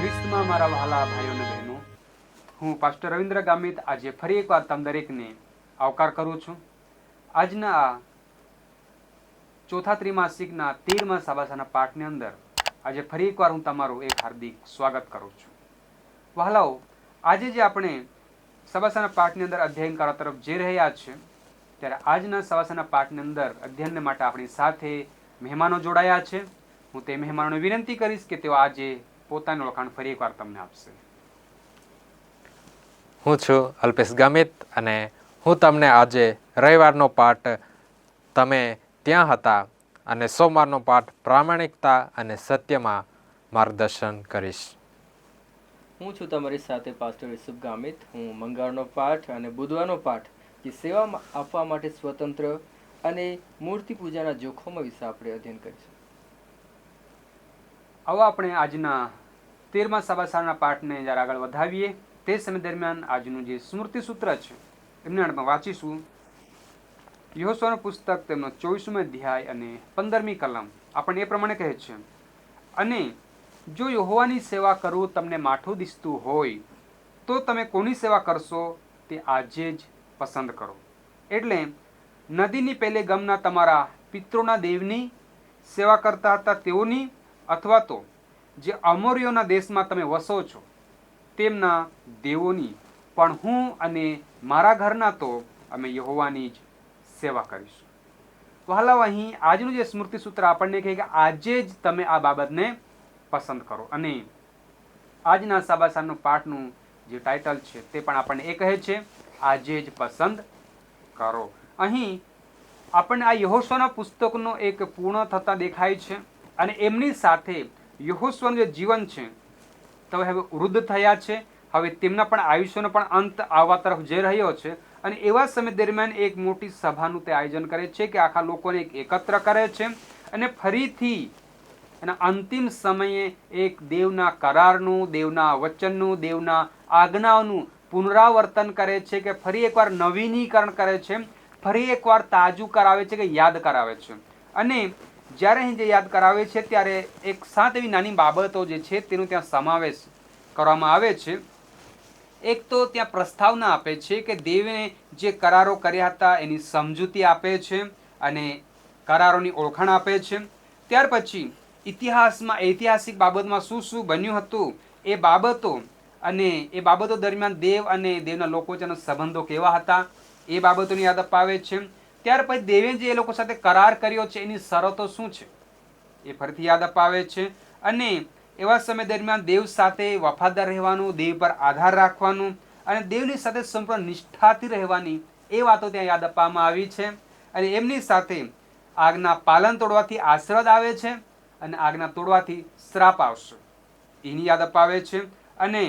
ખ્રિસ્તમાં મારા વહાલા ભાઈઓ અને બહેનો, હું પાસ્ટર રવિન્દ્ર ગામિત આજે ફરી એકવાર તમ દરેકને આવકાર કરું છું. આજના આ ચોથા ત્રિમાસિકના 13મા સાબાસાના પાઠની અંદર આજે ફરી એકવાર હું તમારું એક હાર્દિક સ્વાગત કરું છું. વહાલાઓ, આજે જે આપણે સાબાસાના પાઠની અંદર અધ્યયન કરવા તરફ જઈ રહ્યા છે, ત્યારે આજના સાબાસાના પાઠની અંદર અધ્યયન માટે આપણી સાથે મહેમાનો જોડાયા છે. હું તે મહેમાનોને વિનંતી કરીશ કે તેઓ આજે પોતાનું ઓળખાણ ફરી એકવાર તમને આપશે. હું છું અલ્પેશ ગામિત અને હું તમને આજે રવિવારનો પાઠ તમે ત્યાં હતા અને સોમવારનો પાઠ પ્રામાણિકતા અને સત્યમાં માર્ગદર્શન કરીશ. હું છું તમારી સાથે પાસ્ટર યુસુફ ગામિત. હું મંગળવારનો પાઠ અને બુધવારનો પાઠ જે સેવા આપવા માટે સ્વતંત્ર અને મૂર્તિ પૂજાના જોખમો વિશે આપણે અધ્યયન કરીશું. આવો આપણે આજના 13મા સાબાસાના પાઠને જ્યારે આગળ વધાવીએ તે સમય દરમિયાન આજનું જે સ્મૃતિ સૂત્ર છે એમને આપણે વાંચીશું. યહોશુઆનું પુસ્તક તેમનો 24મો અધ્યાય અને 15મી કલમ આપણને એ પ્રમાણે કહે છે, અને જો યહોવાની સેવા કરવું તમને માઠું દિસતું હોય તો તમે કોની સેવા કરશો તે આજે જ પસંદ કરો. એટલે નદીની પેલે ગામના તમારા પિત્રોના દેવની સેવા કરતા હતા તેઓની, અથવા તો જે અમોરીઓના દેશમાં તમે વસો છો તેમના દેવોની. પણ હું અને મારા ઘરના તો અમે યહોવાની જ સેવા કરીશું. વહાલાઓ, અહીં આજનું જે સ્મૃતિ સૂત્ર આપણને કહે કે આજે જ તમે આ બાબતને પસંદ કરો. અને આજના સાબાસાનું પાઠનું જે ટાઇટલ છે તે પણ આપણને એ કહે છે, આજે જ પસંદ કરો. અહીં આપણને આ યહોશુઆના પુસ્તકનો એક પૂર્ણ થતા દેખાય છે. અને એમની સાથે યહોશુઆનું જે જીવન છે તો હવે વૃદ્ધ થયા છે. હવે તેમના પણ આયુષ્યનો પણ અંત આવવા તરફ જઈ રહ્યો છે. અને એવા સમય દરમિયાન એક મોટી સભાનું તે આયોજન કરે છે કે આખા લોકોને એકત્ર કરે છે અને ફરીથી એના અંતિમ સમયે એક દેવના કરારનું, દેવના વચનનું, દેવના આજ્ઞાઓનું પુનરાવર્તન કરે છે, કે ફરી એકવાર નવીનીકરણ કરે છે, ફરી એકવાર તાજું કરાવે છે, કે યાદ કરાવે છે. અને જ્યારે અહીં જે યાદ કરાવે છે ત્યારે એક 7 એવી નાની બાબતો જે છે તેનો ત્યાં સમાવેશ કરવામાં આવે છે. એક તો ત્યાં પ્રસ્તાવના આપે છે કે દેવે જે કરારો કર્યા હતા એની સમજૂતી આપે છે અને કરારોની ઓળખાણ આપે છે. ત્યાર પછી ઇતિહાસમાં, ઐતિહાસિક બાબતમાં શું શું બન્યું હતું એ બાબતો, અને એ બાબતો દરમિયાન દેવ અને દેવના લોકો વચ્ચેના સંબંધો કેવા હતા એ બાબતોની યાદ અપાવે છે. ત્યાર પછી દેવે જે એ લોકો સાથે કરાર કર્યો છે એની શરતો શું છે એ ફરીથી યાદ અપાવે છે. અને એવા સમય દરમિયાન દેવ સાથે વફાદાર રહેવાનું, દેવ પર આધાર રાખવાનું અને દેવની સાથે સંપૂર્ણ નિષ્ઠાથી રહેવાની એ વાતો ત્યાં યાદ આપવામાં આવી છે. અને એમની સાથે આજ્ઞા પાલન તોડવાથી આશીર્વાદ આવે છે અને આજ્ઞા તોડવાથી શ્રાપ આવશે એની યાદ અપાવે છે. અને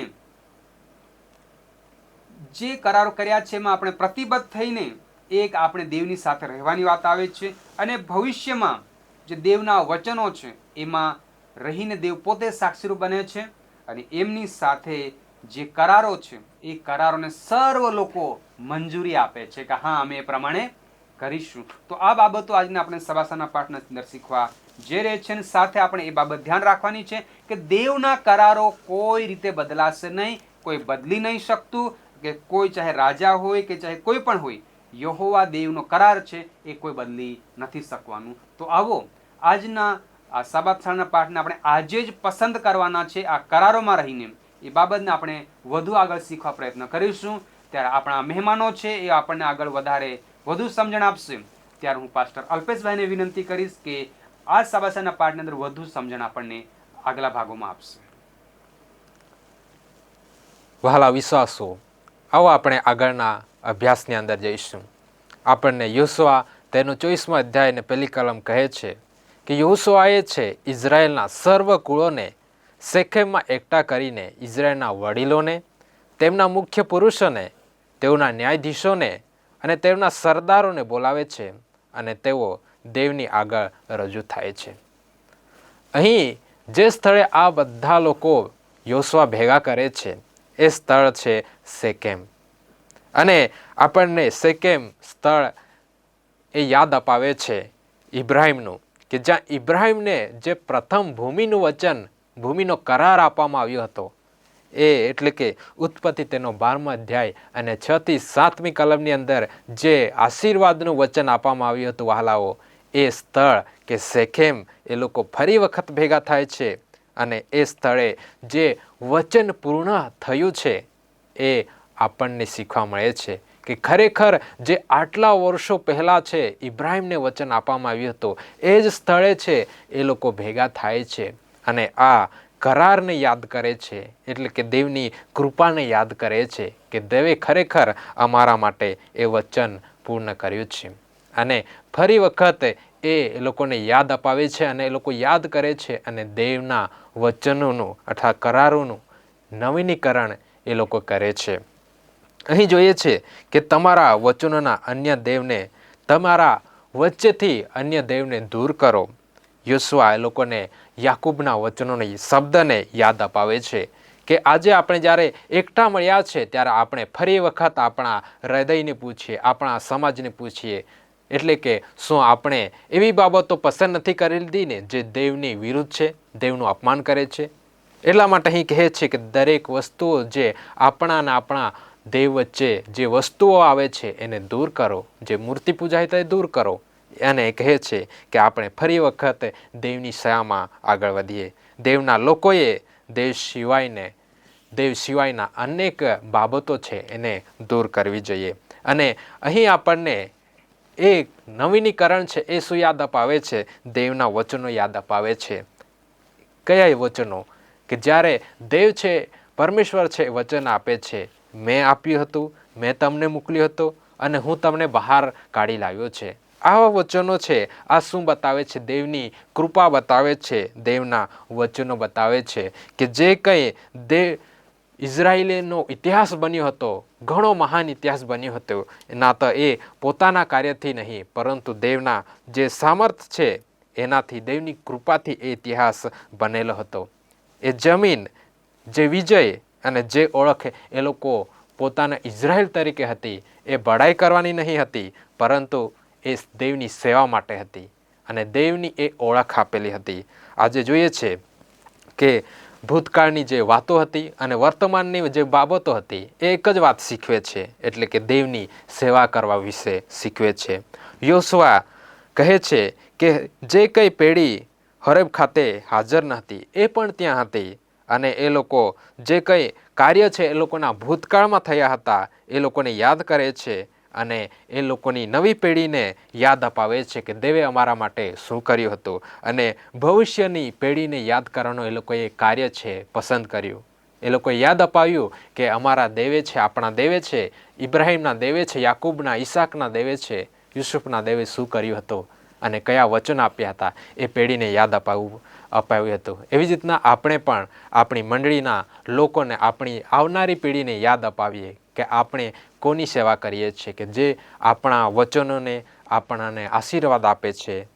જે કરારો કર્યા છે એમાં આપણે પ્રતિબદ્ધ થઈને એક આપણે દેવની સાથે રહેવાની વાત આવે છે. અને ભવિષ્યમાં જે દેવના વચનો છે એમાં રહીને દેવ પોતે સાક્ષીરૂપ બને છે. અને એમની સાથે જે કરારો છે એ કરારોને સર્વ લોકો મંજૂરી આપે છે કે હા, અમે એ પ્રમાણે કરીશું. તો આ બાબતો આજના આપણે સબાસાના પાઠના અંદર શીખવા જે રહે છે. અને સાથે આપણે એ બાબત ધ્યાન રાખવાની છે કે દેવના કરારો કોઈ રીતે બદલાશે નહીં, કોઈ બદલી નહીં શકતું, કે કોઈ ચાહે રાજા હોય કે ચાહે કોઈ પણ હોય, યહોવા દેવનો કરાર છે એ કોઈ બદલી નથી શકવાનું. તો આવો આજના આ સાબાતના પાઠને આપણે આજે જ પસંદ કરવાના છે. આ કરારોમાં રહીને એ બાબતને આપણે વધુ આગળ શીખવા પ્રયત્ન કરીશું. ત્યારે આપણા મહેમાનો છે એ આપણને આગળ વધારે વધુ સમજણ આપશે. ત્યારે હું પાસ્ટર અલ્પેશભાઈને વિનંતી કરીશ કે આ સાબાસાના પાઠની અંદર વધુ સમજણ આપણને આગલા ભાગોમાં આપશે. વહાલા વિશ્વાસો, આવો આપણે આગળના અભ્યાસની અંદર જઈશું. આપણને યહોશુઆ તેનો 24મો અધ્યાય અને 1લી કલમ કહે છે કે યહોશુઆએ છે ઇઝરાયેલના સર્વ કુળોને શેખેમમાં એકઠા કરીને ઇઝરાયેલના વડીલોને, તેમના મુખ્ય પુરુષોને, તેઓના ન્યાયાધીશોને અને તેમના સરદારોને બોલાવે છે અને તેઓ દેવની આગળ રજૂ થાય છે. અહીં જે સ્થળે આ બધા લોકો યહોશુઆ ભેગા કરે છે એ સ્થળ છે શેકેમ. અને આપણને શેકેમ સ્થળ એ યાદ અપાવે છે ઇબ્રાહિમનું, કે જ્યાં ઇબ્રાહિમને જે પ્રથમ ભૂમિનું વચન ભૂમિનો કરાર આપવામાં આવ્યો હતો. એ એટલે કે ઉત્પત્તિ તેનો 12મો અધ્યાય અને 6 થી 7મી કલમની અંદર જે આશીર્વાદનું વચન આપવામાં આવ્યું હતું વહાલાઓ, એ સ્થળ કે શેખેમ એ લોકો ફરી વખત ભેગા થાય છે અને એ સ્થળે જે વચન પૂર્ણ થયું છે એ આપણને શીખવા મળે છે કે ખરેખર જે આટલા વર્ષો પહેલાં છે ઇબ્રાહીમને વચન આપવામાં આવ્યું હતું એ જ સ્થળે છે એ લોકો ભેગા થાય છે અને આ કરારને યાદ કરે છે, એટલે કે દેવની કૃપાને યાદ કરે છે કે દેવે ખરેખર અમારા માટે એ વચન પૂર્ણ કર્યું છે. અને ફરી વખત એ લોકોને યાદ અપાવે છે અને એ લોકો યાદ કરે છે અને દેવના વચનોનું અથવા કરારોનું નવીનીકરણ એ લોકો કરે છે. અહીં જોઈએ છે કે તમારા વચનોના અન્ય દેવને, તમારા વચ્ચેથી અન્ય દેવને દૂર કરો. યોશુઆ એ લોકોને યાકૂબના વચનોની શબ્દને યાદ અપાવે છે કે આજે આપણે જ્યારે એકઠા મળ્યા છે ત્યારે આપણે ફરી વખત આપણા હૃદયને પૂછીએ, આપણા સમાજને પૂછીએ, એટલે કે શું આપણે એવી બાબતો પસંદ નથી કરી લીધી ને જે દેવની વિરુદ્ધ છે, દેવનું અપમાન કરે છે? એટલા માટે અહીં કહે છે કે દરેક વસ્તુઓ જે આપણા દેવ વચ્ચે જે વસ્તુઓ આવે છે એને દૂર કરો, જે મૂર્તિ પૂજાય તે દૂર કરો. અને કહે છે કે આપણે ફરી વખત દેવની સેવામાં આગળ વધીએ. દેવના લોકોએ દેવ સિવાયના અનેક બાબતો છે એને દૂર કરવી જોઈએ. અને અહીં આપણને એ નવીનીકરણ છે એ શું યાદ અપાવે છે? દેવના વચનો યાદ અપાવે છે. કયા વચનો? કે જ્યારે દેવ છે, પરમેશ્વર છે, વચન આપે છે, મેં આપ્યું હતું, મેં તમને મોકલ્યો હતો અને હું તમને બહાર કાઢી લાવ્યો છે. આવા વચનો છે. આ શું બતાવે છે? દેવની કૃપા બતાવે છે, દેવના વચનો બતાવે છે કે જે કંઈ ઇઝરાયેલીનો ઇતિહાસ બન્યો હતો, ઘણો મહાન ઇતિહાસ બન્યો હતો, ના તો એ પોતાના કાર્યથી નહીં પરંતુ દેવના જે સામર્થ છે એનાથી, દેવની કૃપાથી એ ઇતિહાસ બનેલો હતો. એ જમીન, જે વિજય અને જે ઓળખ એ લોકો પોતાના ઇઝરાયેલ તરીકે હતી, એ બડાઈ કરવાની નહીં હતી પરંતુ એ દેવની સેવા માટે હતી અને દેવની એ ઓળખ આપેલી હતી. આજે જોઈએ છે કે ભૂતકાળની જે વાતો હતી અને વર્તમાનની જે બાબતો હતી એ એક જ વાત શીખવે છે, એટલે કે દેવની સેવા કરવા વિશે શીખવે છે. યોશુઆ કહે છે કે જે કંઈ પેઢી હોરેબ ખાતે હાજર ન હતી એ પણ ત્યાં હતી અને એ લોકો જે કંઈ કાર્ય છે એ લોકોના ભૂતકાળમાં થયા હતા એ લોકોને યાદ કરે છે અને એ લોકોની નવી પેઢીને યાદ અપાવે છે કે દેવે અમારા માટે શું કર્યું હતું અને ભવિષ્યની પેઢીને યાદ કરવાનું એ લોકોએ કાર્ય છે પસંદ કર્યું. એ લોકોએ યાદ અપાવ્યું કે અમારા દેવે છે, આપણા દેવે છે, ઇબ્રાહીમના દેવે છે, યાકૂબના, ઈસાકના દેવે છે, યુસુફના દેવે શું કર્યું હતું અને કયા વચન આપ્યા હતા એ પેઢીને યાદ અપાવ્યું હતું. એવી જ રીતના આપણે પણ આપણી મંડળીના લોકોને, આપણી આવનારી પેઢીને યાદ અપાવીએ કે આપણે કોની સેવા કરીએ છીએ, કે જે આપણા વચનોને આપણને આશીર્વાદ આપે છે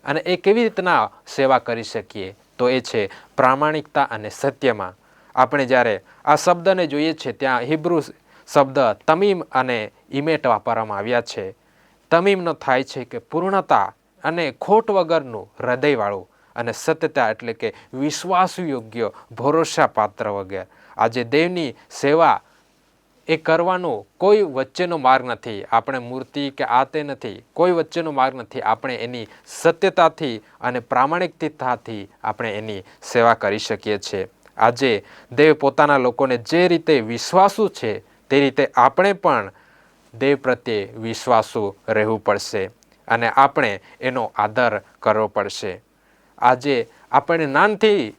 અને એ કેવી રીતના સેવા કરી શકીએ? તો એ છે પ્રામાણિકતા અને સત્યમાં. આપણે જ્યારે આ શબ્દને જોઈએ છીએ ત્યાં હિબ્રુ શબ્દ તમીમ અને ઇમેટ વાપરવામાં આવ્યા છે. તમીમનો થાય છે કે પૂર્ણતા અને ખોટ વગરનું, હૃદયવાળું, અને સત્યતા એટલે કે વિશ્વાસ યોગ્ય, ભરોસા પાત્ર વગર. આજે દેવની સેવા એ કરવાનો કોઈ વચ્ચેનો માર્ગ નથી. આપણે મૂર્તિ કે આ તે નથી, કોઈ વચ્ચેનો માર્ગ નથી. આપણે એની સત્યતાથી અને પ્રામાણિકતાથી આપણે એની સેવા કરી શકીએ છીએ. આજે દેવ પોતાના લોકોને જે રીતે વિશ્વાસુ છે તે રીતે આપણે પણ દેવ પ્રત્યે વિશ્વાસુ રહેવું પડશે અને આપણે એનો આદર કરવો પડશે. આજે આપણે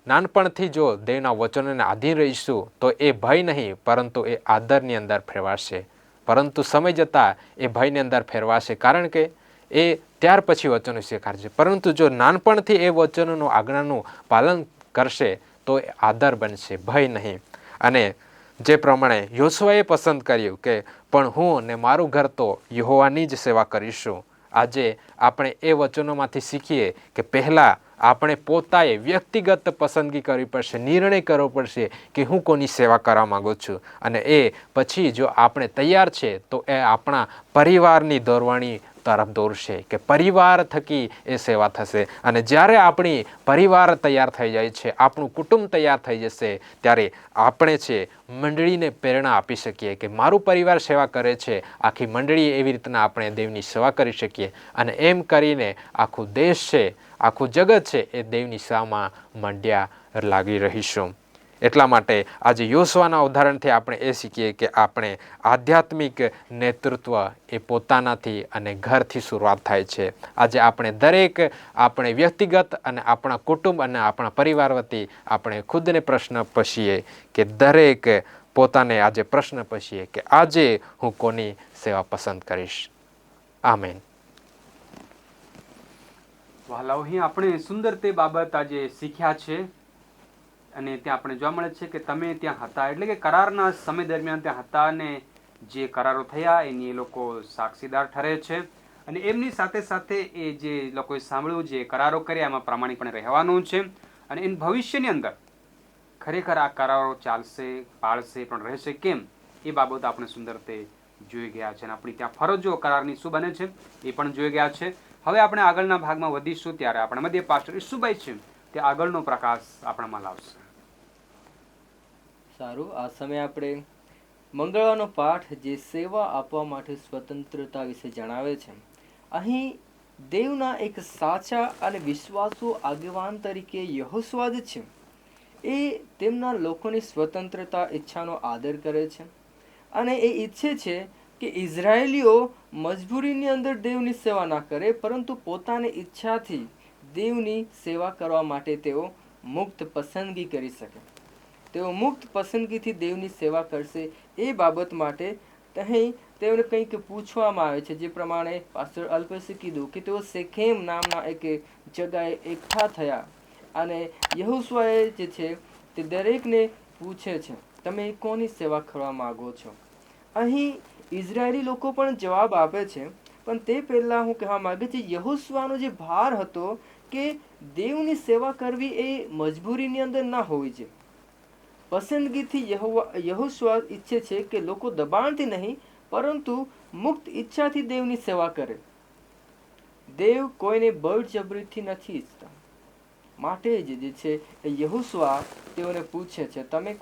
નાનપણથી જો દેવના વચનોને આધીન રહીશું તો એ ભય નહીં પરંતુ એ આદરની અંદર ફેરવાશે. પરંતુ સમય જતાં એ ભયની અંદર ફેરવાશે, કારણ કે એ ત્યાર પછી વચનો સ્વીકારશે. પરંતુ જો નાનપણથી એ વચનોનું આજ્ઞાનું પાલન કરશે તો એ આદર બનશે, ભય નહીં. અને જે પ્રમાણે યોશુઆએ પસંદ કર્યું કે પણ હું ને મારું ઘર તો યહોવાની જ સેવા કરીશું. આજે આપણે એ વચનોમાંથી શીખીએ કે પહેલાં આપણે પોતાએ વ્યક્તિગત પસંદગી કરવી પડશે, નિર્ણય કરવો પડશે કે હું કોની સેવા કરવા માગું છું. અને એ પછી જો આપણે તૈયાર છે તો એ આપણા પરિવારની દોરવાણી તરફ દોરશે કે પરિવાર થકી એ સેવા થશે. અને જ્યારે આપણી પરિવાર તૈયાર થઈ જાય છે, આપણું કુટુંબ તૈયાર થઈ જશે, ત્યારે આપણે છે મંડળીને પ્રેરણા આપી શકીએ કે મારું પરિવાર સેવા કરે છે, આખી મંડળી એવી રીતના આપણે દેવની સેવા કરી શકીએ. અને એમ કરીને આખું દેશ છે, આખું જગત છે એ દેવની સેવામાં મંડ્યા લાગી રહીશું. એટલા માટે આજે યોશુઆના ઉદાહરણથી આપણે એ શીખીએ કે આપણે આધ્યાત્મિક નેતૃત્વ એ પોતાનાથી અને ઘરથી શરૂઆત થાય છે. આજે આપણે વ્યક્તિગત અને આપણા કુટુંબ અને આપણા પરિવાર વતી આપણે ખુદને પ્રશ્ન પૂછીએ કે દરેક પોતાને આજે પ્રશ્ન પૂછીએ કે આજે હું કોની સેવા પસંદ કરીશ. આમેન. વહાલાઓ, અહીં આપણે સુંદર તે બાબત આજે શીખ્યા છે. અને ત્યાં આપણે જોવા મળે છે કે તમે ત્યાં હતા, એટલે કે કરારના સમય દરમિયાન ત્યાં હતા, અને જે કરારો થયા એની એ લોકો સાક્ષીદાર ઠરે છે. અને એમની સાથે સાથે એ જે લોકોએ સાંભળ્યું, જે કરારો કર્યા એમાં પ્રામાણિકપણે રહેવાનું છે. અને એની ભવિષ્યની અંદર ખરેખર આ કરારો ચાલશે, પાળશે, પણ રહેશે કેમ, એ બાબત આપણે સુંદર તે જોઈ ગયા છે. અને આપણી ત્યાં ફરજો કરારની શું બને છે એ પણ જોઈ ગયા છે. હવે આપણે આગળના ભાગમાં વધીશું ત્યારે આપણા મધ્ય પાસ્ટર ઈસુભાઈ છે તે આગળનો પ્રકાશ આપણામાં લાવશે. સારું, આ સમયે આપણે મંગળવારનો પાઠ જે સેવા આપવા માટે સ્વતંત્રતા વિશે જણાવે છે. અહીં દેવના એક સાચા અને વિશ્વાસુ આગેવાન તરીકે યહોશુઆ જ છે એ તેમના લોકોની સ્વતંત્રતા ઈચ્છાનો આદર કરે છે. અને એ ઈચ્છે છે કે ઇઝરાયેલીઓ મજબૂરીની અંદર દેવની સેવા ના કરે, પરંતુ પોતાની ઈચ્છાથી દેવની સેવા કરવા માટે તેઓ મુક્ત પસંદગી કરી શકે. તેઓ મુક્ત પસંદગીથી દેવની સેવા કરશે. એ બાબત માટે અહીં તેઓને કંઈક પૂછવામાં આવે છે, જે પ્રમાણે પાસ્ટર અલ્પેશે કીધું કે તેઓ શેખેમ નામના એક જગાએ એકઠા થયા, અને યહોશુઆએ જે છે તે દરેકને પૂછે છે, તમે કોની સેવા કરવા માગો છો? અહીં ઇઝરાયેલી લોકો પણ જવાબ આપે છે, પણ તે પહેલા હું કહેવા માંગે છે, યહોશુઆનો જે ભાર હતો કે દેવની સેવા કરવી એ મજબૂરીની અંદર ના હોવી જોઈએ. પસંદગીથી યહોશુઆ ઈચ્છે છે કે લોકો દબાણથી નહીં, પરંતુ મુક્ત ઈચ્છાથી દેવની સેવા કરે. દેવ કોઈને બળજબરીથી નથી ઈચ્છતા. માટે જ જે છે યહોશુઆ તેઓને પૂછે છે, તમે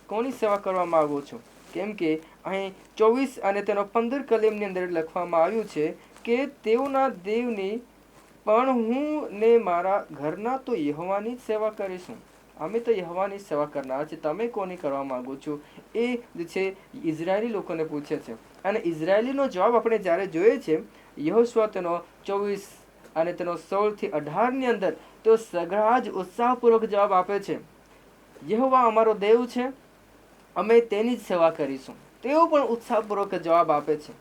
કોની સેવા કરવા માંગો છો? કેમ કે અહીં 24 અને તેનો 15 કલમની અંદર લખવામાં આવ્યું છે કે તેઓના દેવની પણ હું ને મારા ઘરના તો યહોવાની જ સેવા કરીશું. અમે તો યહોવાની સેવા કરનાર છે, તમે કોની કરવા માંગો છો? એ જે છે ઇઝરાયેલી લોકોને પૂછે છે. અને ઇઝરાયેલીનો જવાબ આપણે જ્યારે જોઈએ છે, યહોશુઆ તેનો 24 અને તેનો 16 થી 18 ની અંદર તેઓ સઘળા જ ઉત્સાહપૂર્વક જવાબ આપે છે, યહોવા અમારો દેવ છે, અમે તેની જ સેવા કરીશું. તેઓ પણ ઉત્સાહપૂર્વક જવાબ આપે છે,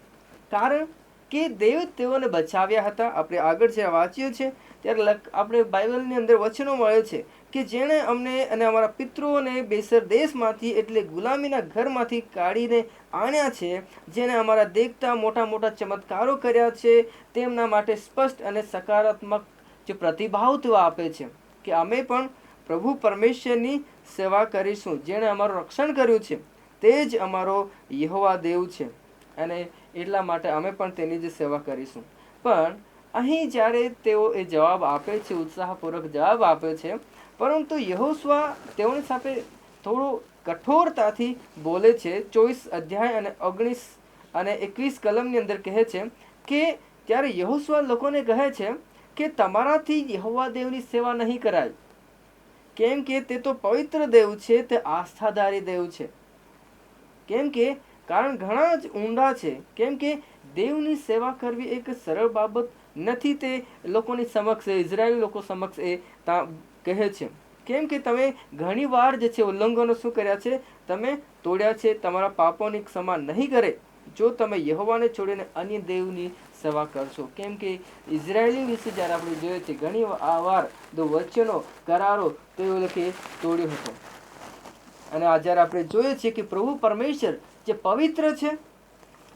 કારણ કે દેવ તેઓને બચાવ્યા હતા. આપણે આગળ જે વાંચ્યું છે ત્યારે આપણે બાઇબલની અંદર વચનો મળે છે કે જેણે અમને અને અમારા પિતૃઓને બેસર દેશમાંથી એટલે ગુલામીના ઘરમાંથી કાઢીને આણ્યા છે, જેને અમારા દેખતા મોટા મોટા ચમત્કારો કર્યા છે, તેમના માટે સ્પષ્ટ અને સકારાત્મક જે પ્રતિભાવ તેઓ આપે છે કે અમે પણ પ્રભુ પરમેશ્વરની સેવા કરીશું. જેણે અમારું રક્ષણ કર્યું છે તે જ અમારો યહોવા દેવ છે, અને એટલા માટે અમે પણ તેની જ સેવા કરીશું. પણ અહીં જ્યારે તેઓ એ જવાબ આપે છે, ઉત્સાહપૂર્વક જવાબ આપે છે, પરંતુ યહોશુઆ તેઓની સાથે થોડું કઠોરતાથી બોલે છે. 24 અધ્યાય અને 19 અને 21 કલમની અંદર કહે છે કે ત્યારે યહોશુઆ લોકોને કહે છે કે તમારાથી યહોવા દેવની સેવા નહીં કરાય, કેમ કે તે તો પવિત્ર દેવ છે, તે આસ્થાધારી દેવ છે. કેમ કે કારણ ઘણા જ ઊંડા છે. કેમ કે દેવની સેવા કરવી એક સરળ બાબત નથી. તે લોકોની સમક્ષ, ઇઝરાયેલી લોકો સમક્ષ એ કહે છે. કેમ કે તમે ઘણી વાર જે છે ઉલ્લંઘનો શું કર્યા છે, તમે તોડ્યા છે. તમારા પાપોની ક્ષમા નહીં કરે જો તમે યહોવાને છોડીને અન્ય દેવની સેવા કરશો. કેમ કે ઇઝરાયેલી વિશે જ્યારે આપણે જોઈએ છે, ઘણી વાર વચનો, કરારો તેઓ લોકો તોડ્યો હતો. અને આ જ્યારે આપણે જોઈએ છીએ કે પ્રભુ પરમેશ્વર જે પવિત્ર છે,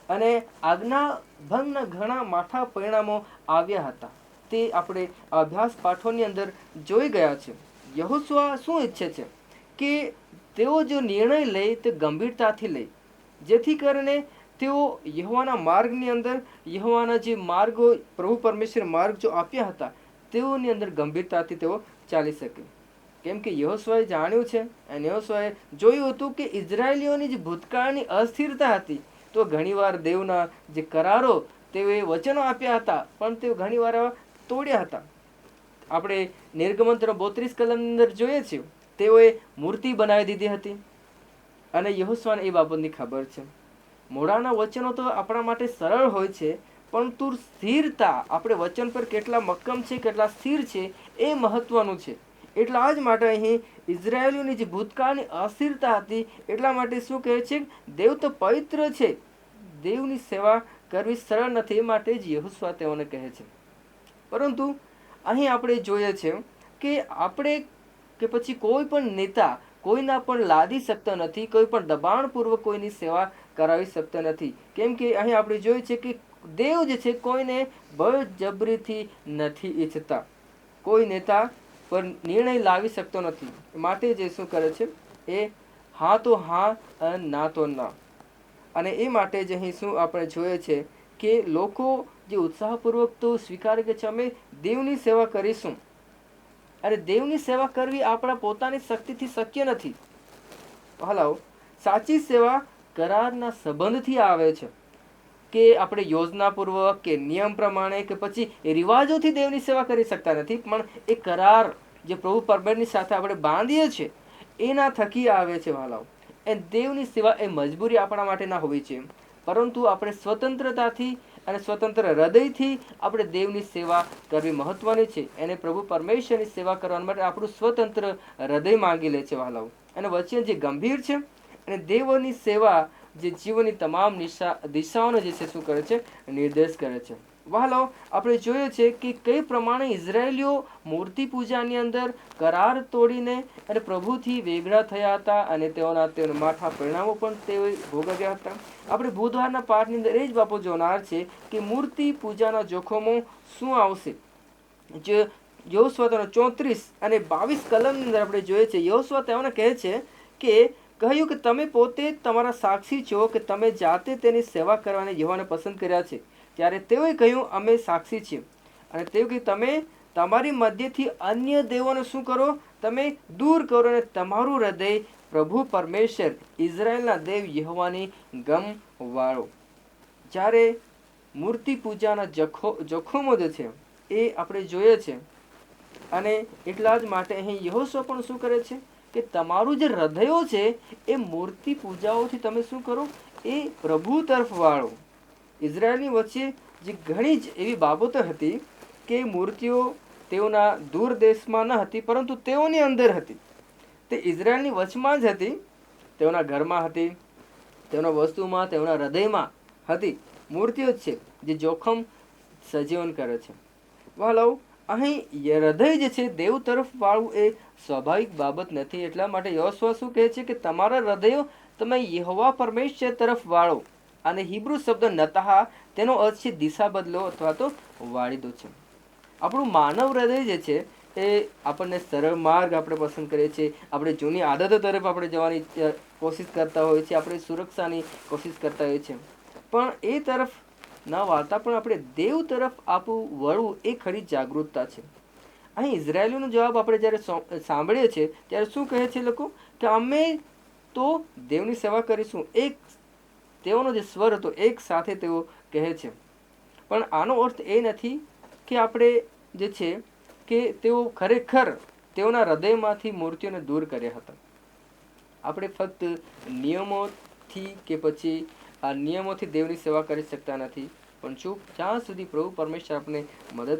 અને આજ્ઞા ભંગના ઘણા માઠા પરિણામો આવ્યા હતા, તે આપણે અભ્યાસ પાઠોની અંદર જોઈ ગયા છે. યહોશુઆ શું ઈચ્છે છે કે તેઓ જો નિર્ણય લે તે ગંભીરતાથી લે, જેથી કરીને તેઓ યહોવાના માર્ગની અંદર, યહોવાના જે માર્ગો પ્રભુ પરમેશ્વર માર્ગ જો આપ્યા હતા તેઓની અંદર ગંભીરતાથી તેઓ ચાલી શકે. કેમ કે યહોશુઆએ જાણ્યું છે અને યહોશુઆએ જોયું હતું કે ઇઝરાયેલીઓની જે ભૂતકાળની અસ્થિરતા હતી, તો ઘણીવાર દેવના જે કરારો તેઓએ વચનો આપ્યા હતા પણ તેઓ ઘણીવાર તોડ્યા હતા. આપણે નિર્ગમન 32 કલમની અંદર જોઈએ છીએ તેઓએ મૂર્તિ બનાવી દીધી હતી અને યહોશુઆને એ બાબતની ખબર છે. મોઢાના વચનો તો આપણા માટે સરળ હોય છે, પરંતુ સ્થિરતા, આપણે વચન પર કેટલા મક્કમ છે, કેટલા સ્થિર છે એ મહત્વનું છે. એટલા જ માટે અહીં ઇઝરાયેલીઓની જે ભૂતકાળની અસ્થિરતા હતી, એટલા માટે શું કહે છે, દેવ તો પવિત્ર છે, દેવની સેવા કરવી સરળ નથી, એ માટે જ યહોશુઆ તેઓને કહે છે. પરંતુ અહીં આપણે જોઈએ છે કે આપણે કે પછી કોઈ પણ નેતા કોઈના પણ લાદી શકતો નથી, કોઈ પણ દબાણપૂર્વક કોઈની સેવા કરાવી શકતો નથી. કેમ કે અહીં આપણે જોઈએ છે કે દેવ જે છે કોઈને બળજબરીથી નથી ઈચ્છતા, કોઈ નેતા પર નિર્ણય લાવી શકતો નથી. માટે જે શું કરે છે, એ હા તો હા અને ના તો ના. અને એ માટે જ અહીં શું આપણે જોઈએ છે કે લોકો જે ઉત્સાહપૂર્વક તો સ્વીકારે કે છે અમે દેવની સેવા કરીશું. અરે દેવની સેવા કરવી આપણા પોતાની શક્તિથી શક્ય નથી. હલાવ, સાચી સેવા કરારના સંબંધથી આવે છે, કે આપણે યોજનાપૂર્વક કે નિયમ પ્રમાણે કે પછી રિવાજોથી દેવની સેવા કરી શકતા નથી, પણ એ કરાર જે પ્રભુ પરમેશ્વરની સાથે આપણે બાંધીએ છીએ એના થકી આવે છે. વાલાઓ, એ દેવની સેવા એ મજબૂરી આપણા માટે ના હોવી છે, પરંતુ આપણે સ્વતંત્રતાથી અને સ્વતંત્ર હૃદયથી આપણે દેવની સેવા કરવી મહત્વની છે. એને પ્રભુ પરમેશ્વરની સેવા કરવા માટે આપણું સ્વતંત્ર હૃદય માંગી લે છે. વાલાઓ, અને વચન જે ગંભીર છે અને દેવની સેવા જે જીવનની તમામ દિશાઓનો જે છે શું કરે છે, નિર્દેશ કરે છે. વહાલો, આપણે જોઈએ છે કે કઈ પ્રમાણે ઇઝરાયેલીઓ મૂર્તિ પૂજાની અંદર કરાર તોડીને અને પ્રભુથી વેગળા થયા હતા અને તેઓના માઠા પરિણામો પણ તેઓ ભોગવ્યા હતા. આપણે બુધવારના પાઠની અંદર એ જ બાબત જોનાર છે કે મૂર્તિ પૂજાના જોખમો શું આવશે. જે યહોશુઆ 34 અને 22 કલમની અંદર આપણે જોઈએ છે, યહોશુઆ તેઓને કહે છે કે કહ્યું કે તમે પોતે તમારા સાક્ષી છો કે તમે જાતે તેની સેવા કરવાને યહોવાને પસંદ કર્યા છે. ત્યારે તેઓએ કહ્યું અમે સાક્ષી છીએ. અને તેઓ કે તમે તમારી મધ્યથી અન્ય દેવોને શું કરો, તમે દૂર કરો અને તમારું હૃદય પ્રભુ પરમેશ્વર ઇઝરાયેલના દેવ યહોવાની ગમ વાળો. જ્યારે મૂર્તિ પૂજાના જોખમો જે છે એ આપણે જોઈએ છે, અને એટલા જ માટે અહીં યહોશુઆ પણ શું કરે છે કે તમારું જે હૃદયો છે એ મૂર્તિ પૂજાઓથી તમે શું કરો, એ પ્રભુ તરફ વાળો. ઇઝરાયલની વચ્ચે જે ઘણી જ એવી બાબતો હતી કે મૂર્તિઓ તેઓના દૂર દેશમાં ન હતી, પરંતુ તેઓની અંદર હતી. તે ઇઝરાયલની વચમાં જ હતી, તેઓના ઘરમાં હતી, તેઓના વસ્તુમાં, તેઓના હૃદયમાં હતી. મૂર્તિઓ જ છે જે જોખમ સજીવન કરે છે. વાલાઓ, અહીં હૃદય જે છે દેવ તરફ વાળવું એ સ્વાભાવિક બાબત નથી. એટલા માટે યહોશુઆ શું કહે છે કે તમારા હૃદયો તમે યહોવા પરમેશ્વર તરફ વાળો. અને હિબ્રુ શબ્દ નતાહા, તેનો અર્થ છે દિશા બદલો અથવા તો વાળી દો છે. આપણું માનવ હૃદય જે છે એ આપણને સરળ માર્ગ આપણે પસંદ કરીએ છીએ, આપણે જૂની આદતો તરફ આપણે જવાની કોશિશ કરતા હોઈએ છીએ, આપણે સુરક્ષાની કોશિશ કરતા હોઈએ છીએ, પણ એ તરફ ન વાળતા પણ આપણે દેવ તરફ આપણું વળવું એ ખરી જાગૃતતા છે. અહીં ઇઝરાયેલીનો જવાબ આપણે જ્યારે સાંભળીએ છીએ ત્યારે શું કહે છે લોકો, કે અમે તો દેવની સેવા કરીશું. એક તેઓનો જે સ્વર હતો એક સાથે તેઓ કહે છે. પણ આનો અર્થ એ નથી કે આપણે જે છે કે તેઓ ખરેખર તેઓના હૃદયમાંથી મૂર્તિઓને દૂર કર્યા હતા. આપણે ફક્ત નિયમોથી કે પછી આ નિયમોથી દેવની સેવા કરી શકતા નથી, પણ જ્યાં સુધી પ્રભુ પરમેશ્વર આપણે મદદ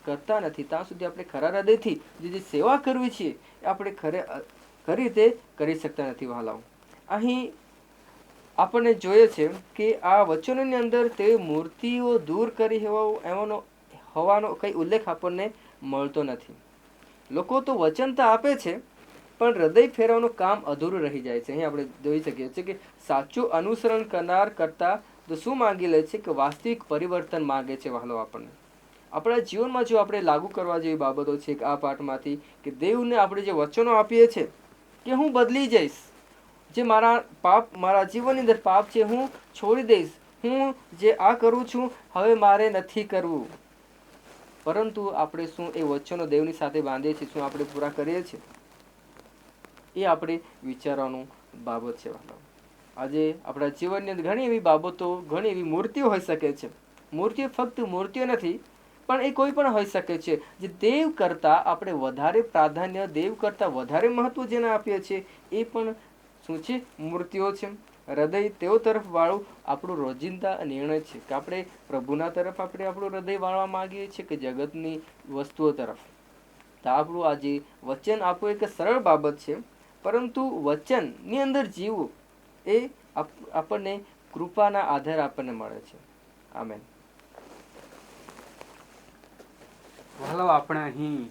કરતા નથી ત્યાં સુધી આપણે ખરા હૃદયથી જે સેવા કરવી છે એ આપણે ખરી રીતે કરી શકતા નથી. વહાલાઓ, અહીં આપણને જોઈએ છે કે આ વચનોની અંદર તે મૂર્તિઓ દૂર કરી હોવાનો કંઈ ઉલ્લેખ આપણને મળતો નથી. લોકો તો વચન તો આપે છે પણ હૃદય ફેરવવાનું કામ અધૂરું રહી જાય છે. અહીં આપણે જોઈ શકીએ છીએ કે સાચું અનુસરણ કરનાર કરતા તો શું માંગી લે છે, કે વાસ્તવિક પરિવર્તન માંગે છે. વહાલો, આપણને આપણા જીવનમાં જો આપણે લાગુ કરવા જેવી બાબતો છે આ પાઠમાંથી, કે દેવને આપણે જે વચનો આપીએ છીએ કે હું બદલી જઈશ, જે મારા જીવનની અંદર પાપ છે હું છોડી દઈશ, હું જે આ કરું છું હવે મારે નથી કરવું. પરંતુ આપણે શું એ વચનો દેવની સાથે બાંધીએ છીએ? શું આપણે પૂરા કરીએ છીએ? એ આપણે વિચારવાનું બાબત છે. આજે આપણા જીવનની અંદર ઘણી એવી બાબતો, ઘણી એવી મૂર્તિઓ હોઈ શકે છે. મૂર્તિઓ ફક્ત મૂર્તિઓ નથી, પણ એ કોઈ પણ હોઈ શકે છે જે દેવ કરતાં આપણે વધારે પ્રાધાન્ય, દેવ કરતાં વધારે મહત્વ જેને આપીએ છીએ એ પણ શું છે? મૂર્તિઓ છે. હૃદય તેઓ તરફ વાળું આપણું રોજિંદા નિર્ણય છે કે આપણે પ્રભુના તરફ આપણે આપણું હૃદય વાળવા માંગીએ છીએ કે જગતની વસ્તુઓ તરફ. તો આપણું આજે વચન આપવું એક સરળ બાબત છે, પરંતુ વચનની અંદર જીવવું એ આપણને કૃપાના આધારે આપણને મળે છે. આમેન. વહાલાઓ, આપણે અહીં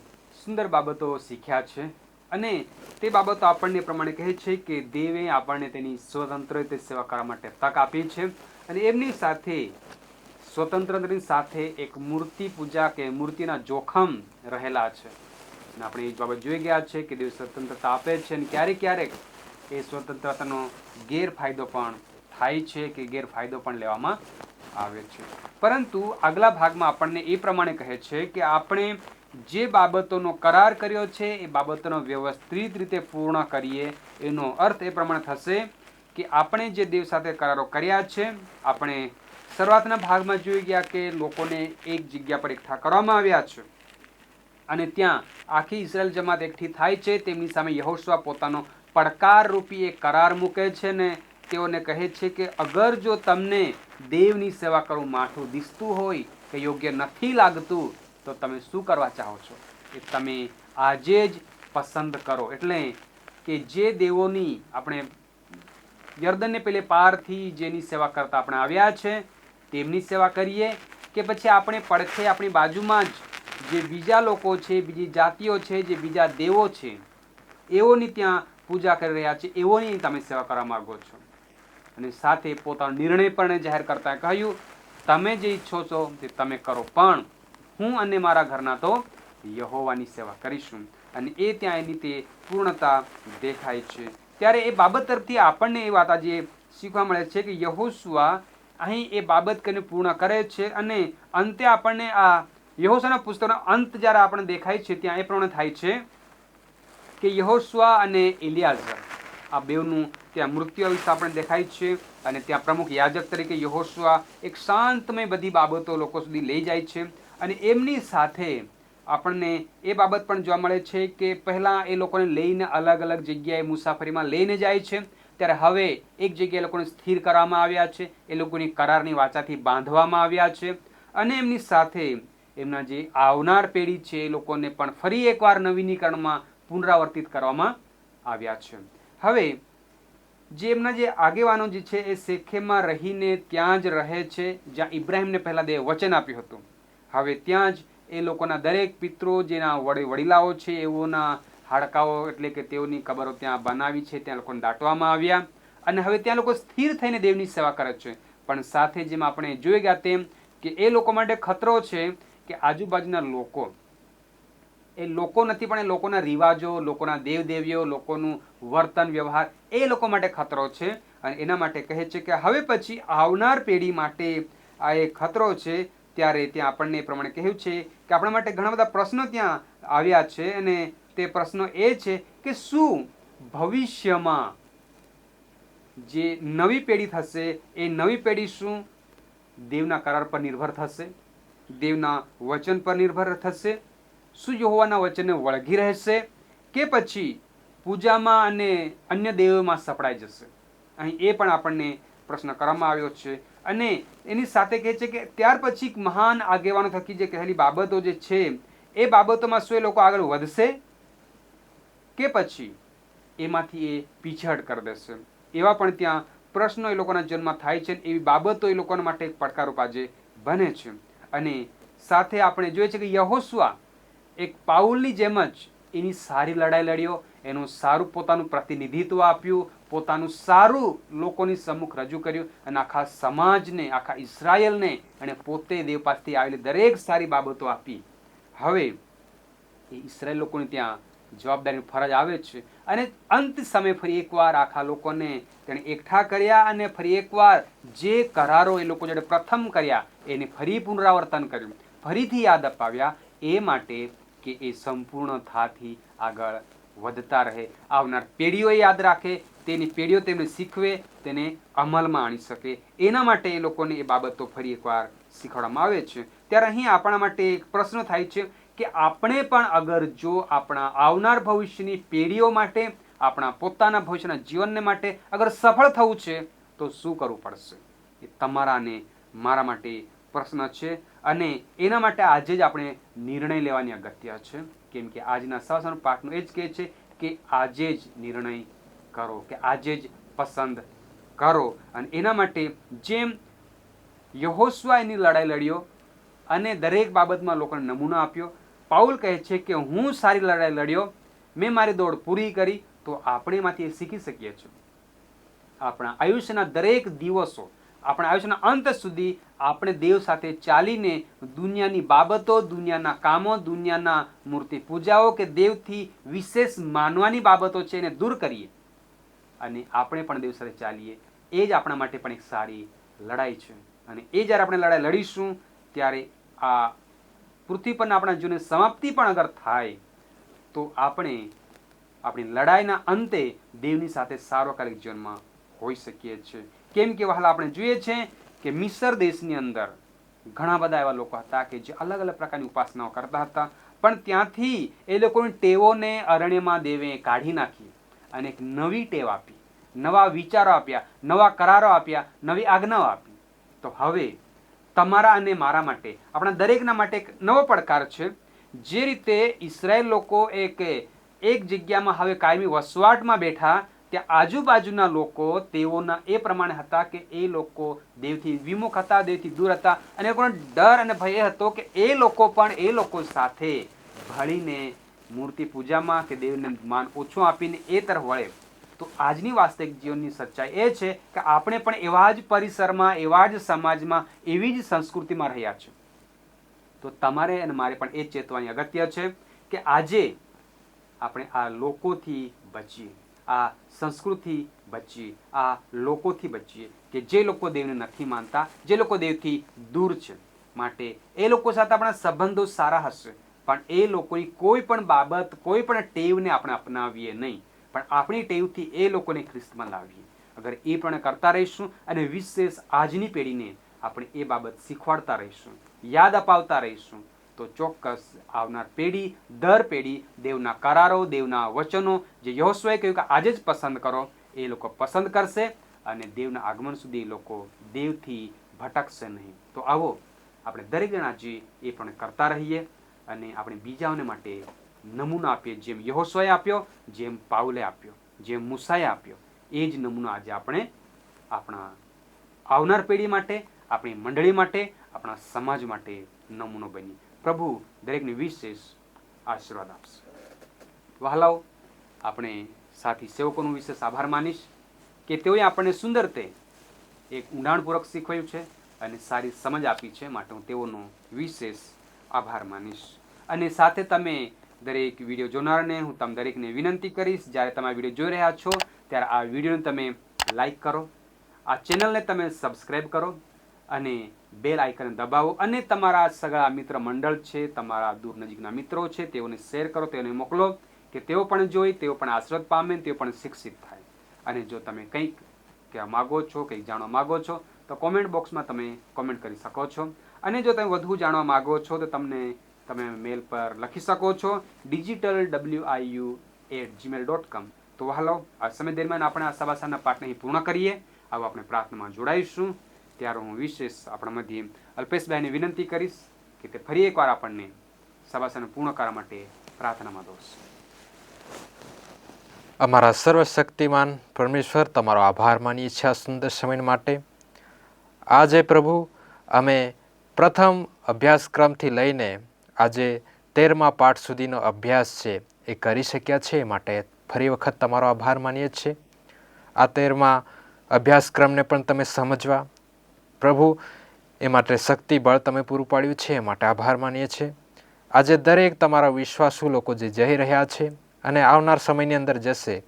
સુંદર બાબતો શીખ્યા છે અને તે બાબતો આપણને પ્રમાણે કહે છે કે દેવે આપણને તેની સ્વતંત્ર રીતે સેવા કરવા માટે તક આપી છે અને એમની સાથે સ્વતંત્રતાની સાથે એક મૂર્તિ પૂજા કે મૂર્તિના જોખમ રહેલા છે. અને આપણે એ બાબત જોઈ ગયા છે કે દેવ સ્વતંત્રતા આપે છે અને ક્યારેક ક્યારેક એ સ્વતંત્રતાનો ગેરફાયદો પણ થાય છે કે ગેરફાયદો પણ લેવામાં આવે છે. પરંતુ આગલા ભાગમાં આપણને એ પ્રમાણે કહે છે કે આપણે જે બાબતોનો કરાર કર્યો છે એ બાબતોનો વ્યવસ્થિત રીતે પૂર્ણ કરીએ. એનો અર્થ એ પ્રમાણે થશે કે આપણે જે દેવ સાથે કરારો કર્યા છે, આપણે શરૂઆતના ભાગમાં જોઈ ગયા કે લોકોને એક જગ્યા પર એકઠા કરવામાં આવ્યા છે અને ત્યાં આખી ઇઝરાયલ જમાત એકઠી થાય છે. તેમની સામે યહોશુઆ પોતાનો પડકાર રૂપી એક કરાર મૂકે છે ને તેઓને કહે છે કે અગર જો તમને દેવની સેવા કરવું માઠું દિસતું હોય કે યોગ્ય નથી લાગતું તો તમે શું કરવા ચાહો છો એ તમે આજે જ પસંદ કરો. એટલે કે જે દેવોની આપણે યર્દનને પેલે પારથી જેની સેવા કરતા આપણે આવ્યા છે તેમની સેવા કરીએ કે પછી આપણે પડખે આપણી બાજુમાં જ જે બીજા લોકો છે, બીજી જાતિઓ છે, જે બીજા દેવો છે એઓની ત્યાં પૂજા કરી રહ્યા છે એઓની તમે સેવા કરવા માંગો છો. અને સાથે પોતાનો નિર્ણય પણ જાહેર કરતા કહ્યું તમે જે ઈચ્છો છો તે તમે કરો, પણ હું અને મારા ઘરના તો યહોવાની સેવા કરીશું. અને એ ત્યાં એની તે પૂર્ણતા દેખાય છે. ત્યારે એ બાબત તરફથી આપણને એ વાત આજે શીખવા મળે છે કે યહોશુઆ અહીં એ બાબત કરીને પૂર્ણ કરે છે અને અંતે આપણને આ યહોશુઆના પુસ્તકનો અંત જ્યારે આપણને દેખાય છે ત્યાં એ પ્રમાણે થાય છે કે યહોશુઆ અને એલિયાઝર આ બેવનું ત્યાં મૃત્યુ વિશે આપણે દેખાય છે અને ત્યાં પ્રમુખ યાજક તરીકે યહોશુઆ એક શાંતમય બધી બાબતો લોકો સુધી લઈ જાય છે. અને એમની સાથે આપણને એ બાબત પણ જોવા મળે છે કે પહેલાં એ લોકોને લઈને અલગ અલગ જગ્યાએ મુસાફરીમાં લઈને જાય છે, ત્યારે હવે એક જગ્યાએ લોકોને સ્થિર કરવામાં આવ્યા છે, એ લોકોની કરારની વાચાથી બાંધવામાં આવ્યા છે અને એમની સાથે એમના જે આવનાર પેઢી છે એ લોકોને પણ ફરી એકવાર નવીનીકરણમાં પુનરાવર્તિત કરવામાં આવ્યા છે. હવે જે એમના જે આગેવાનો જે છે એ શેખેમમાં રહીને ત્યાં જ રહે છે જ્યાં ઇબ્રાહિમને પહેલાં દેવે વચન આપ્યું હતું. હવે ત્યાં જ એ લોકોના દરેક પિત્રો જેના વડીલાઓ છે એઓના હાડકાઓ એટલે કે તેઓની કબરો ત્યાં બનાવી છે, ત્યાં લોકોને દાટવામાં આવ્યા અને હવે ત્યાં લોકો સ્થિર થઈને દેવની સેવા કરે છે. પણ સાથે જેમ આપણે જોઈ ગયા તેમ કે એ લોકો માટે ખતરો છે કે આજુબાજુના લોકો એ લોકો નથી પણ એ લોકોના રિવાજો, લોકોના દેવદેવીઓ, લોકોનું વર્તન વ્યવહાર એ લોકો માટે ખતરો છે. અને એના માટે કહે છે કે હવે પછી આવનાર પેઢી માટે આ એક ખતરો છે. ત્યારે ત્યાં આપણને એ પ્રમાણે કહ્યું છે કે આપણા માટે ઘણા બધા પ્રશ્નો ત્યાં આવ્યા છે અને તે પ્રશ્નો એ છે કે શું ભવિષ્યમાં જે નવી પેઢી થશે એ નવી પેઢી શું દેવના કરાર પર નિર્ભર થશે, દેવના વચન પર નિર્ભર થશે, શું યહોવાના વચનને વળગી રહેશે કે પછી પૂજામાં અને અન્ય દેવોમાં સપડાઈ જશે? અહીં એ પણ આપણને પ્રશ્ન કરવામાં આવ્યો છે. અને એની સાથે કહે છે કે ત્યાર પછી મહાન આગેવાનો થકી જે કહેલી બાબતો જે છે એ બાબતોમાં શું એ લોકો આગળ વધશે કે પછી એમાંથી એ પીછેહટ કરી દેશે? એવા પણ ત્યાં પ્રશ્નો એ લોકોના જન્મમાં થાય છે. એવી બાબતો એ લોકોના માટે એક પડકારરૂપ આજે બને છે. અને સાથે આપણે જોઈએ છે કે યહોશુઆ એક પાઉલની જેમ જ એની સારી લડાઈ લડ્યો, એનું સારું પોતાનું પ્રતિનિધિત્વ આપ્યું, પોતાનું સારું લોકોની સમ્મુખ રજૂ કર્યું અને આખા સમાજને, આખા ઇઝરાયલને અને પોતે દેવ પાસેથી આવેલી દરેક સારી બાબતો આપી. હવે એ ઇઝરાયલ લોકોને ત્યાં જવાબદારીની ફરજ આવે છે. અને અંત સમય ફરી એકવાર આખા લોકોને તેણે એકઠા કર્યા અને ફરી એકવાર જે કરારો એ લોકો જોડે પ્રથમ કર્યા એને ફરી પુનરાવર્તન કર્યું, ફરીથી યાદ અપાવ્યા, એ માટે કે એ સંપૂર્ણ થાથી આગળ વધતા રહે, આવનાર પેઢીઓ યાદ રાખે, તેની પેઢીઓ તેમને શીખવે, તેને અમલમાં આણી શકે. એના માટે એ લોકોને એ બાબતો ફરી એકવાર શીખવાડવામાં આવે છે. ત્યારે અહીં આપણા માટે એક પ્રશ્ન થાય છે કે આપણે પણ અગર જો આપણા આવનાર ભવિષ્યની પેઢીઓ માટે, આપણા પોતાના ભવિષ્યના જીવનને માટે અગર સફળ થવું છે તો શું કરવું પડશે? એ તમારા અને મારા માટે પ્રશ્ન છે. અને એના માટે આજે જ આપણે નિર્ણય લેવાની અગત્ય છે. કેમ કે આજના સવાસનો પાઠનો એ જ કહે છે કે આજે જ નિર્ણય કરો, કે આજે જ પસંદ કરો. અને એના માટે જેમ યહોશુઆ એની લડાઈ લડ્યો અને દરેક બાબતમાં લોકોને નમૂનો આપ્યો, પાઉલ કહે છે કે હું સારી લડાઈ લડ્યો, મેં મારી દોડ પૂરી કરી, તો આપણે એમાંથી શીખી શકીએ છીએ. આપણા આયુષ્યના દરેક દિવસો, આપણા આયુષ્યના અંત સુધી આપણે દેવ સાથે ચાલીને દુનિયાની બાબતો, દુનિયાના કામો, દુનિયાના મૂર્તિ પૂજાઓ કે દેવથી વિશેષ માનવાની બાબતો છે એને દૂર કરીએ અને આપણે પણ દેવ સાથે ચાલીએ. એ જ આપણા માટે પણ એક સારી લડાઈ છે. અને એ જ્યારે આપણે લડાઈ લડીશું ત્યારે આ પૃથ્વી પરના આપણા જીવનની સમાપ્તિ પણ અગર થાય તો આપણે આપણી લડાઈના અંતે દેવની સાથે સાર્વકાલિક જીવનમાં હોઈ શકીએ છીએ. કેમ કે વહાલા આપણે જોઈએ છે કે મિસર દેશની અંદર ઘણા બધા એવા લોકો હતા કે જે અલગ અલગ પ્રકારની ઉપાસનાઓ કરતા હતા, પણ ત્યાંથી એ લોકોની ટેવોને અરણ્યમાં દેવે કાઢી નાખી અને એક નવી ટેવ આપી, નવા વિચારો આપ્યા, નવા કરારો આપ્યા, નવી આજ્ઞાઓ આપી. તો હવે તમારા અને મારા માટે, આપણા દરેકના માટે એક નવો પડકાર છે. જે રીતે ઇસરાયેલ લોકો એક જગ્યામાં હવે કાયમી વસવાટમાં બેઠા, ત્યાં આજુબાજુના લોકો તેઓના એ પ્રમાણે હતા કે એ લોકો દેવથી વિમુખ હતા, દેવથી દૂર હતા, અને એ લોકોનો ડર અને ભય એ હતો કે એ લોકો પણ એ લોકો સાથે ભળીને મૂર્તિ પૂજામાં કે દેવને માન ઓછું આપીને એ તરફ વળે. તો આજની વાસ્તવિક જીવનની સચ્ચાઈ એ છે કે આપણે પણ એવા જ પરિસરમાં, એવા જ સમાજમાં, એવી જ સંસ્કૃતિમાં રહ્યા છે. તો તમારે અને મારે પણ એ ચેતવાની અગત્ય છે કે આજે આપણે આ લોકોથી બચીએ, આ સંસ્કૃતિ બચીએ, આ લોકોથી બચીએ કે જે લોકો દેવને નથી માનતા, જે લોકો દેવથી દૂર છે. માટે એ લોકો સાથે આપણા સંબંધો સારા હશે, પણ એ લોકોની કોઈ પણ બાબત, કોઈ પણ ટેવને આપણે અપનાવીએ નહીં, પણ આપણી ટેવથી એ લોકોને ખ્રિસ્તમાં લાવીએ. અગર એ પણ કરતા રહીશું અને વિશેષ આજની પેઢીને આપણે એ બાબત શીખવાડતા રહીશું, યાદ અપાવતા રહીશું, તો ચોક્કસ આવનાર પેઢી દર પેઢી દેવના કરારો, દેવના વચનો જે યહોશુઆએ કહ્યું કે આજે જ પસંદ કરો, એ લોકો પસંદ કરશે અને દેવના આગમન સુધી એ લોકો દેવથી ભટકશે નહીં. તો આવો આપણે દરેક જણા જે એ પણ કરતા રહીએ અને આપણે બીજાઓને માટે નમૂનો આપીએ. જેમ યહોશુઆએ આપ્યો, જેમ પાઉલે આપ્યો, જેમ મૂસાએ આપ્યો, એ જ નમૂનો આજે આપણે આપણા આવનાર પેઢી માટે, આપણી મંડળી માટે, આપણા સમાજ માટે નમૂનો બની. પ્રભુ દરેકને વિશેષ આશીર્વાદ આપશે. વહાલાઓ, આપણે સાથી સેવકોનો વિશેષ આભાર માનીશ કે તેઓએ આપણને સુંદર રીતે એક ઊંડાણપૂર્વક શીખવાયું છે અને સારી સમજ આપી છે. માટે હું તેઓનો વિશેષ આભાર માનીશ. અને સાથે તમે દરેક વિડીયો જોનારને હું તમે દરેકને વિનંતી કરીશ, જ્યારે તમે આ વિડીયો જોઈ રહ્યા છો ત્યારે આ વિડીયોને તમે લાઈક કરો, આ ચેનલને તમે સબસ્ક્રાઈબ કરો અને બેલ આઇકન દબાવો અને તમારા સગા મિત્ર મંડળ છે, તમારા દૂર નજીકના મિત્રો છે, તેઓને શેર કરો, તેઓને મોકલો કે તેઓ પણ જોઈ, તેઓ પણ આશીર્વાદ પામે, તેઓ પણ શિક્ષિત થાય. અને જો તમે કંઈક કહેવા માગો છો, કંઈક જાણવા માગો છો, તો કોમેન્ટ બોક્સમાં તમે કોમેન્ટ કરી શકો છો. અને જો તમે વધુ જાણવા માગો છો તો તમે મેલ પર લખી શકો છો digitalwiu@gmail.com. તો હાલો, આ સમય દરમિયાન આપણે આ સવાસાના પાઠને અહીં પૂર્ણ કરીએ. આવો આપણે પ્રાર્થનામાં જોડાઈશું. ત્યારે હું વિશેષ આપણા મધ્ય અલ્પેશભાઈને વિનંતી કરીશ કે તે ફરી એકવાર આપણને સવાસાને પૂર્ણ કરવા માટે પ્રાર્થનામાં દોરશે. અમારા સર્વશક્તિમાન પરમેશ્વર, તમારો આભાર માનીએ છીએ આ સુંદર સમય માટે. આજે પ્રભુ અમે પ્રથમ અભ્યાસક્રમથી લઈને આજે 13મા પાઠ સુધીનો અભ્યાસ છે એ કરી શક્યા છે. એ માટે ફરી વખત તમારો આભાર માનીએ છીએ. આ 13મા અભ્યાસક્રમને પણ તમે સમજવા પ્રભુ એ માટે શક્તિ બળ તમે પૂરું પાડ્યું છે, એ માટે આભાર માનીએ છીએ. આજે દરેક તમારા વિશ્વાસુ લોકો જે જઈ રહ્યા છે અને આવનાર સમયની અંદર જશે,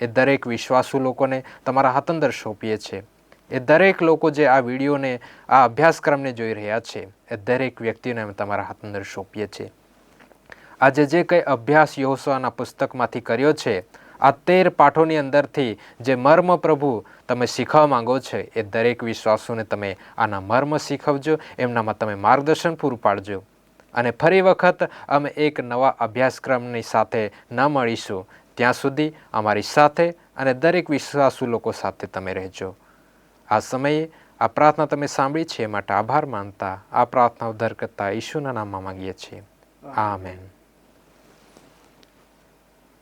એ દરેક વિશ્વાસુ લોકોને તમારા હાથ અંદર સોંપીએ છીએ. એ દરેક લોકો જે આ વિડીયોને, આ અભ્યાસક્રમને જોઈ રહ્યા છે, એ દરેક વ્યક્તિને અમે તમારા હાથ અંદર સોંપીએ છીએ. આજે જે કંઈ અભ્યાસ યહોશુઆના પુસ્તકમાંથી કર્યો છે, આ 13 પાઠોની અંદરથી જે મર્મ પ્રભુ તમે શીખવા માંગો છો, એ દરેક વિશ્વાસોને તમે આના મર્મ શીખવજો, એમનામાં તમે માર્ગદર્શન પૂરું પાડજો. અને ફરી વખત અમે એક નવા અભ્યાસક્રમની સાથે ન મળીશું, ત્યાં સુધી અમારી સાથે અને દરેક વિશ્વાસુ લોકો સાથે તમે રહેજો. આ સમયે આ પ્રાર્થના તમે સાંભળી છે એ માટે આભાર માનતા આ પ્રાર્થના ઉદ્ધાર કરતા ઈશુના નામમાં માંગીએ છીએ. આમેન.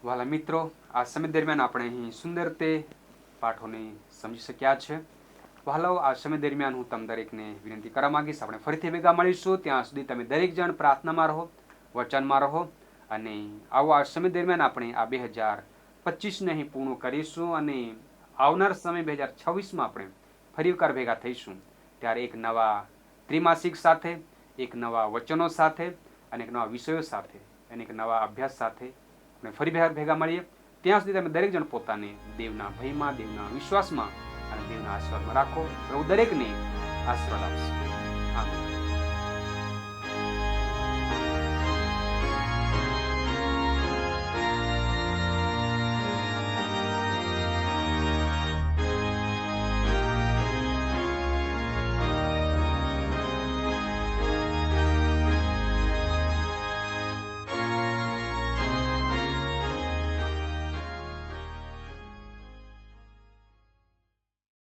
વાલા મિત્રો, આ સમય દરમિયાન આપણે અહીં સુંદર તે પાઠોને સમજી શક્યા છે. વાલાઓ, આ સમય દરમિયાન હું તમ દરેકને વિનંતી કરવા માંગીશ, આપણે ફરીથી ભેગા મળીશું. ત્યાં સુધી તમે દરેક જણ પ્રાર્થનામાં રહો, વચનમાં રહો. અને આવો આ સમય દરમિયાન આપણે આ 2025ને અહીં પૂર્ણ કરીશું અને આવનાર સમય 2026માં આપણે ફરી એકવાર ભેગા થઈશું. ત્યારે એક નવા ત્રિમાસિક સાથે, એક નવા વચનો સાથે અને એક નવા વિષયો સાથે અને એક નવા અભ્યાસ સાથે આપણે ફરી ભેગા મળીએ. ત્યાં સુધી તમે દરેક જણ પોતાને દેવના ભયમાં, દેવના વિશ્વાસમાં અને દેવના આશીર્વાદમાં રાખો. પ્રભુ દરેકને આશીર્વાદ આપશે.